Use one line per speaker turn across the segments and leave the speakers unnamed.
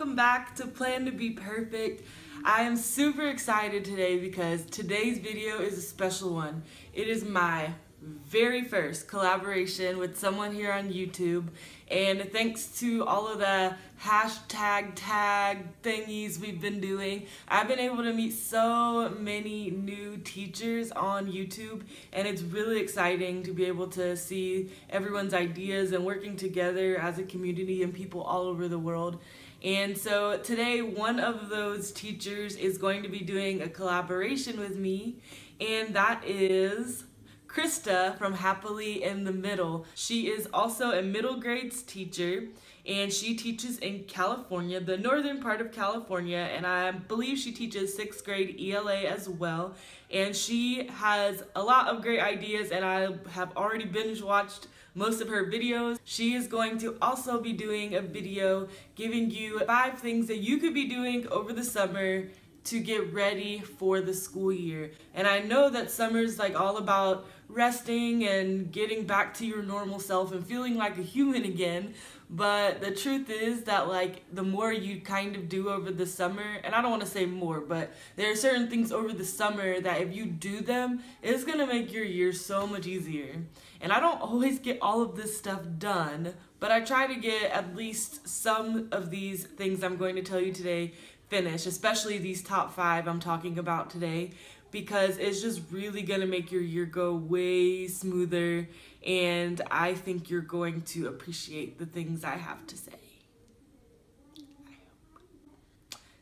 welcome back to Plan to Be Perfect. I am super excited today because today's video is a special one. It is my very first collaboration with someone here on YouTube, and thanks to all of the hashtag tag thingies we've been doing, I've been able to meet so many new teachers on YouTube, and it's really exciting to be able to see everyone's ideas and working together as a community and people all over the world. And so today one of those teachers is going to be doing a collaboration with me, and that is Krista from Happily in the Middle. She is also a middle grades teacher, and she teaches in California, the northern part of California, and I believe she teaches 6th grade ELA as well. And she has a lot of great ideas, and I have already binge watched most of her videos. She is going to also be doing a video giving you 5 things that you could be doing over the summer to get ready for the school year. And I know that summer's like all about resting and getting back to your normal self and feeling like a human again, but the truth is that like the more you kind of do over the summer, and I don't want to say more, but there are certain things over the summer that if you do them, it's gonna make your year so much easier. And I don't always get all of this stuff done, but I try to get at least some of these things I'm going to tell you today finished, especially these top 5 I'm talking about today, because it's just really gonna make your year go way smoother, and I think you're going to appreciate the things I have to say.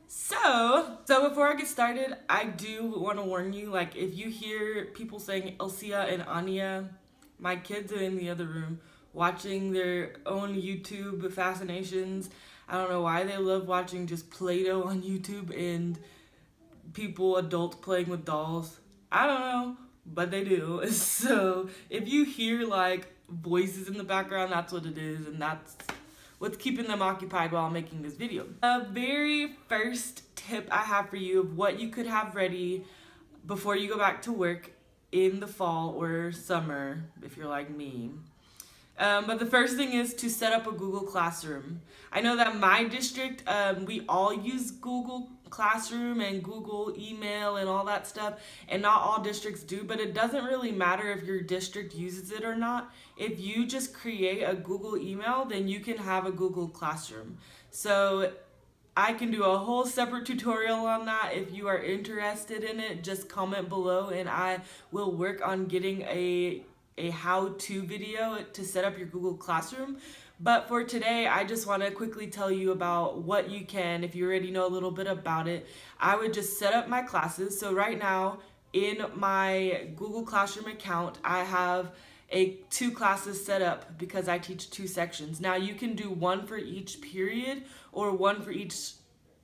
So before I get started, I do want to warn you, like if you hear people saying Elsia and Anya, my kids are in the other room watching their own YouTube fascinations. I don't know why they love watching just Play-Doh on YouTube and adults playing with dolls. I don't know, but they do. So if you hear like voices in the background, that's what it is, and that's what's keeping them occupied while I'm making this video. The very first tip I have for you of what you could have ready before you go back to work in the fall or summer, if you're like me. But the first thing is to set up a Google Classroom. I know that my district, we all use Google Classroom and Google Email and all that stuff, and not all districts do, but it doesn't really matter if your district uses it or not. If you just create a Google email, then you can have a Google Classroom. So I can do a whole separate tutorial on that. If you are interested in it, just comment below and I will work on getting a how-to video to set up your Google Classroom. But for today, I just want to quickly tell you about what you can, if you already know a little bit about it. I would just set up my classes. So right now in my Google Classroom account, I have 2 classes set up because I teach 2 sections. Now you can do 1 for each period or 1 for each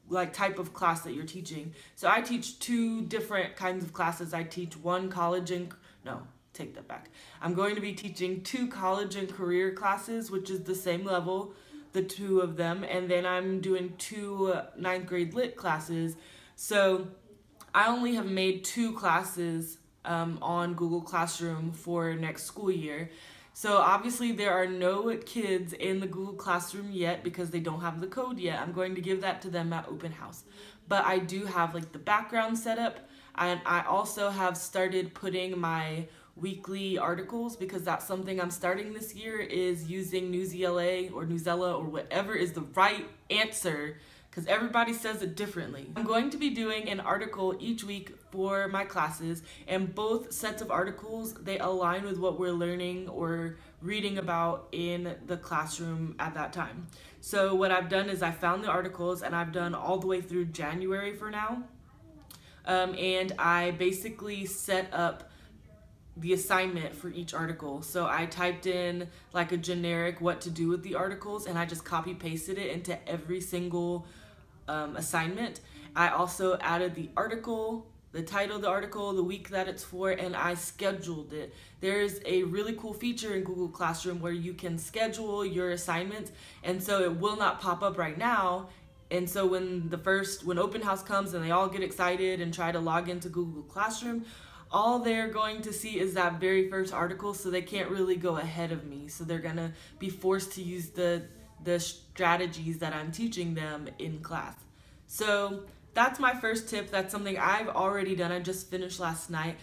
like type of class that you're teaching. So I teach 2 different kinds of classes. I teach I'm going to be teaching 2 college and career classes, which is the same level, the 2 of them, and then I'm doing 2 9th grade lit classes. So I only have made 2 classes on Google Classroom for next school year. So obviously there are no kids in the Google Classroom yet because they don't have the code yet. I'm going to give that to them at open house. But I do have like the background set up, and I also have started putting my weekly articles, because that's something I'm starting this year, is using Newsela or Newsela or whatever is the right answer, because everybody says it differently. I'm going to be doing an article each week for my classes, and both sets of articles, they align with what we're learning or reading about in the classroom at that time. So what I've done is I found the articles, and I've done all the way through January for now, and I basically set up the assignment for each article. So I typed in like a generic what to do with the articles, and I just copy pasted it into every single assignment. I also added the article, the title of the article, the week that it's for, and I scheduled it. There's a really cool feature in Google Classroom where you can schedule your assignments, and so it will not pop up right now. And so when open house comes and they all get excited and try to log into Google Classroom, all they're going to see is that very first article, so they can't really go ahead of me. So they're gonna be forced to use the the strategies that I'm teaching them in class. So that's my first tip. That's something I've already done. I just finished last night,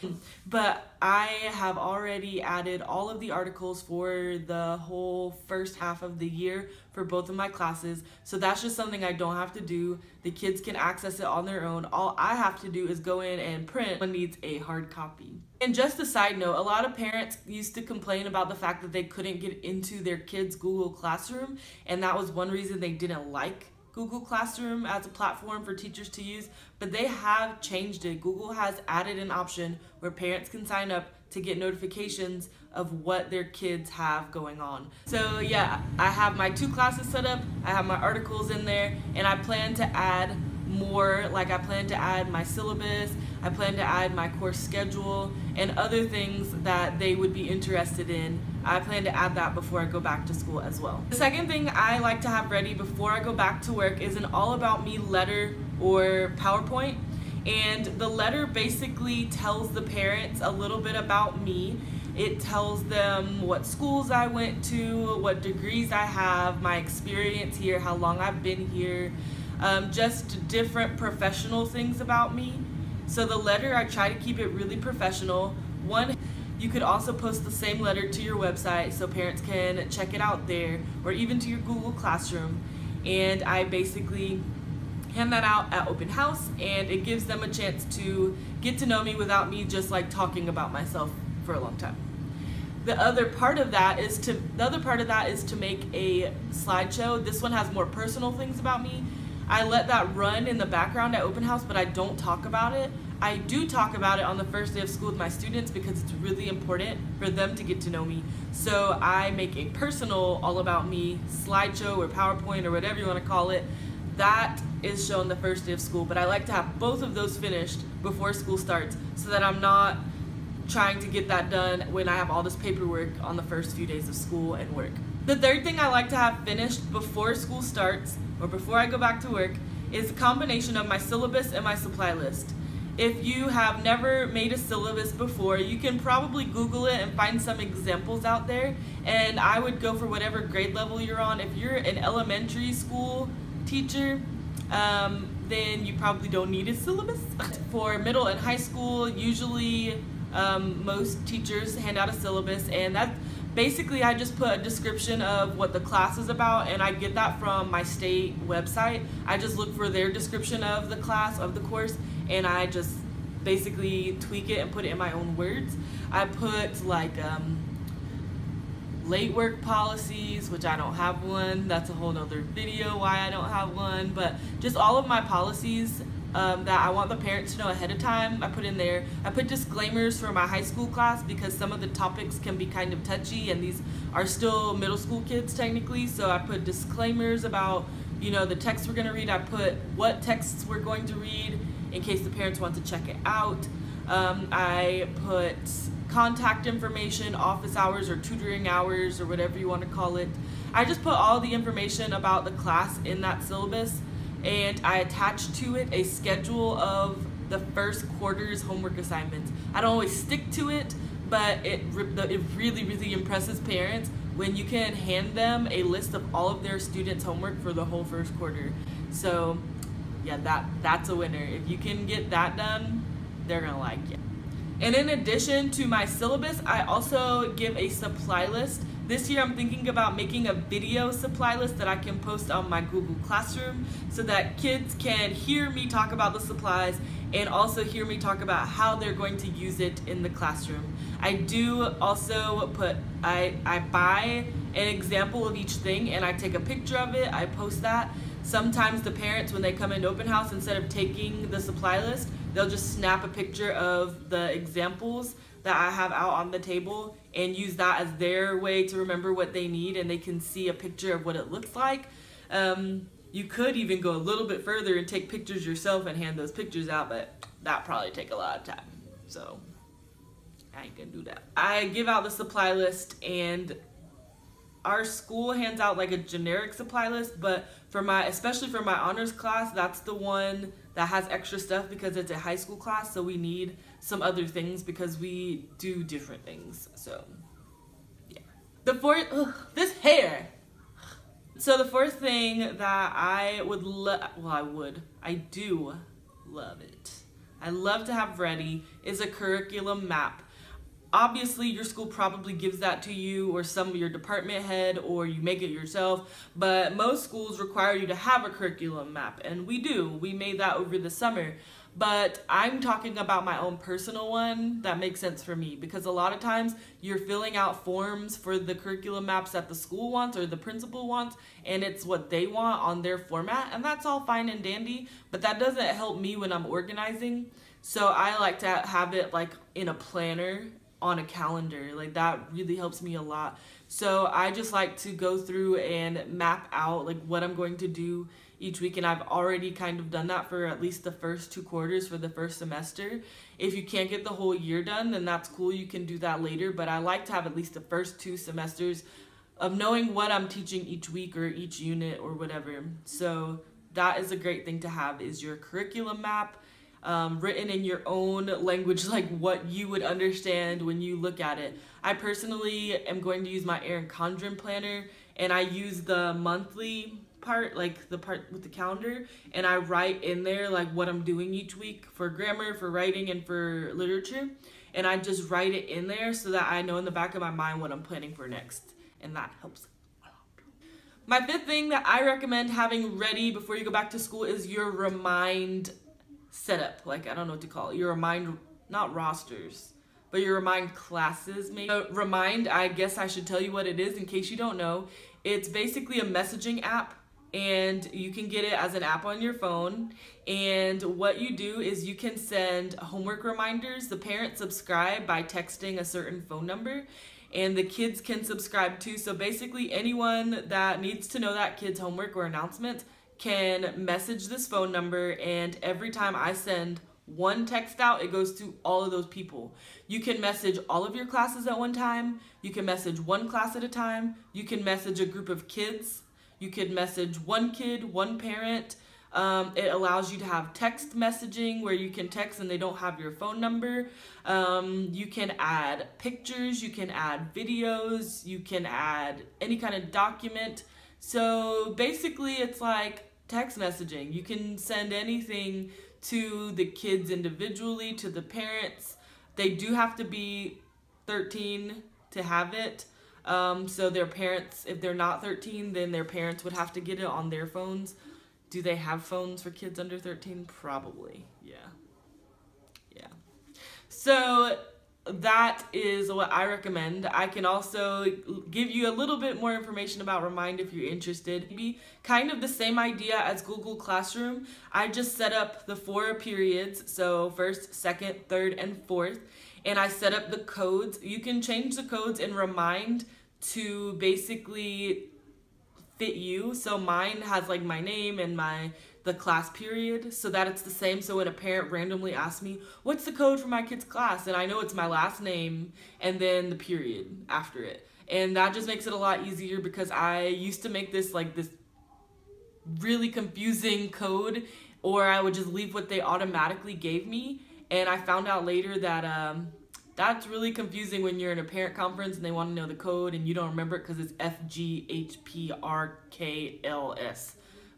but I have already added all of the articles for the whole first half of the year for both of my classes. So that's just something I don't have to do. The kids can access it on their own. All I have to do is go in and print. One needs a hard copy. And just a side note, a lot of parents used to complain about the fact that they couldn't get into their kids' Google Classroom, and that was one reason they didn't like Google Classroom as a platform for teachers to use, but they have changed it. Google has added an option where parents can sign up to get notifications of what their kids have going on. So yeah, I have my 2 classes set up, I have my articles in there, and I plan to add more. Like, I plan to add my syllabus, I plan to add my course schedule, and other things that they would be interested in. I plan to add that before I go back to school as well. The second thing I like to have ready before I go back to work is an all about me letter or PowerPoint. And the letter basically tells the parents a little bit about me. It tells them what schools I went to, what degrees I have, my experience here, how long I've been here, just different professional things about me. So the letter, I try to keep it really professional. You could also post the same letter to your website so parents can check it out there, or even to your Google Classroom. And I basically hand that out at open house, and it gives them a chance to get to know me without me just like talking about myself for a long time. The other part of that is to make a slideshow. This one has more personal things about me. I let that run in the background at open house, but I don't talk about it. I do talk about it on the first day of school with my students because it's really important for them to get to know me. So I make a personal all about me slideshow or PowerPoint or whatever you want to call it. That is shown the first day of school, but I like to have both of those finished before school starts so that I'm not trying to get that done when I have all this paperwork on the first few days of school and work. The third thing I like to have finished before school starts or before I go back to work is a combination of my syllabus and my supply list. If you have never made a syllabus before, you can probably Google it and find some examples out there, and I would go for whatever grade level you're on. If you're an elementary school teacher, then you probably don't need a syllabus. For middle and high school, usually most teachers hand out a syllabus, and that basically I just put a description of what the class is about, and I get that from my state website. I just look for their description of the class, of the course, and I just basically tweak it and put it in my own words. I put like late work policies, which I don't have one. That's a whole nother video why I don't have one, but just all of my policies that I want the parents to know ahead of time, I put in there. I put disclaimers for my high school class because some of the topics can be kind of touchy, and these are still middle school kids technically, so I put disclaimers about, you know, the texts we're going to read. I put what texts we're going to read in case the parents want to check it out. I put contact information, office hours or tutoring hours or whatever you want to call it. I just put all the information about the class in that syllabus, and I attached to it a schedule of the first quarter's homework assignments. I don't always stick to it, but it really, really impresses parents when you can hand them a list of all of their students' homework for the whole first quarter. So yeah, that's a winner. If you can get that done, they're gonna like it. And in addition to my syllabus, I also give a supply list. This year I'm thinking about making a video supply list that I can post on my Google Classroom so that kids can hear me talk about the supplies and also hear me talk about how they're going to use it in the classroom. I do also put, I buy an example of each thing and I take a picture of it, I post that. Sometimes the parents, when they come into open house, instead of taking the supply list, they'll just snap a picture of the examples that I have out on the table and use that as their way to remember what they need, and they can see a picture of what it looks like. You could even go a little bit further and take pictures yourself and hand those pictures out, but that probably take a lot of time, so I ain't gonna do that. I give out the supply list, and our school hands out like a generic supply list, but for especially for my honors class, that's the one that has extra stuff because it's a high school class, so we need some other things because we do different things. So yeah. The fourth, this hair So the fourth thing that I do love it. I love to have ready is a curriculum map. Obviously, your school probably gives that to you, or some of your department head, or you make it yourself, but most schools require you to have a curriculum map, and we do. We made that over the summer, but I'm talking about my own personal one that makes sense for me, because a lot of times you're filling out forms for the curriculum maps that the school wants or the principal wants, and it's what they want on their format, and that's all fine and dandy, but that doesn't help me when I'm organizing. So I like to have it like in a planner on a calendar. Like that really helps me a lot. So I just like to go through and map out like what I'm going to do each week, and I've already kind of done that for at least the first 2 quarters for the first semester. If you can't get the whole year done, then that's cool, you can do that later, but I like to have at least the first 2 semesters of knowing what I'm teaching each week or each unit or whatever. So that is a great thing to have, is your curriculum map. Written in your own language, like what you would understand when you look at it. I personally am going to use my Erin Condren planner, and I use the monthly part, like the part with the calendar, and I write in there like what I'm doing each week for grammar, for writing, and for literature, and I just write it in there so that I know in the back of my mind what I'm planning for next, and that helps. My fifth thing that I recommend having ready before you go back to school is your Remind setup. Like, I don't know what to call it. Your Remind, not rosters, but your Remind classes maybe. Remind, I guess I should tell you what it is in case you don't know. It's basically a messaging app, and you can get it as an app on your phone, and what you do is you can send homework reminders. The parents subscribe by texting a certain phone number, and the kids can subscribe too. So basically anyone that needs to know that kid's homework or announcements can message this phone number, and every time I send one text out, it goes to all of those people. You can message all of your classes at one time. You can message one class at a time. You can message a group of kids. You could message one kid, one parent. It allows you to have text messaging where you can text and they don't have your phone number. You can add pictures, you can add videos, you can add any kind of document. So basically it's like text messaging. You can send anything to the kids individually, to the parents. They do have to be 13 to have it. So their parents, if they're not 13, then their parents would have to get it on their phones. Do they have phones for kids under 13? Probably, yeah. So that is what I recommend. I can also give you a little bit more information about Remind if you're interested. Maybe kind of the same idea as Google Classroom. I just set up the 4 periods, so first, second, third, and fourth, and I set up the codes. You can change the codes in Remind to basically fit you. So mine has like my name and the class period, so that it's the same. So when a parent randomly asks me, what's the code for my kid's class? And I know it's my last name and then the period after it. And that just makes it a lot easier, because I used to make this like this really confusing code, or I would just leave what they automatically gave me. And I found out later that that's really confusing when you're in a parent conference and they want to know the code and you don't remember it because it's FGHPRKLS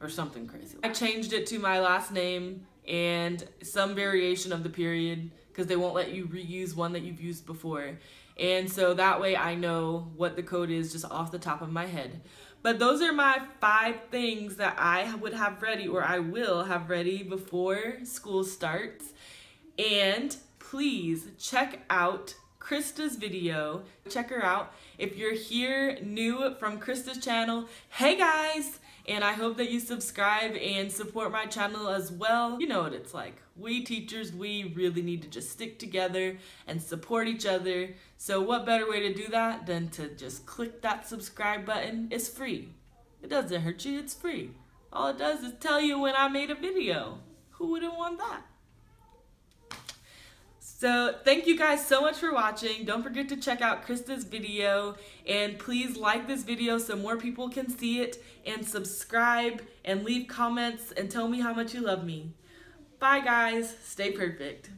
or something crazy. I changed it to my last name and some variation of the period, because they won't let you reuse one that you've used before. And so that way I know what the code is just off the top of my head. But those are my 5 things that I would have ready, or I will have ready before school starts. And please check out Krista's video. Check her out. If you're here new from Krista's channel, hey guys! And I hope that you subscribe and support my channel as well. You know what it's like. We teachers, we really need to just stick together and support each other. So what better way to do that than to just click that subscribe button? It's free. It doesn't hurt you, it's free. All it does is tell you when I made a video. Who wouldn't want that? So thank you guys so much for watching. Don't forget to check out Krista's video, and please like this video so more people can see it, and subscribe and leave comments and tell me how much you love me. Bye guys, stay perfect.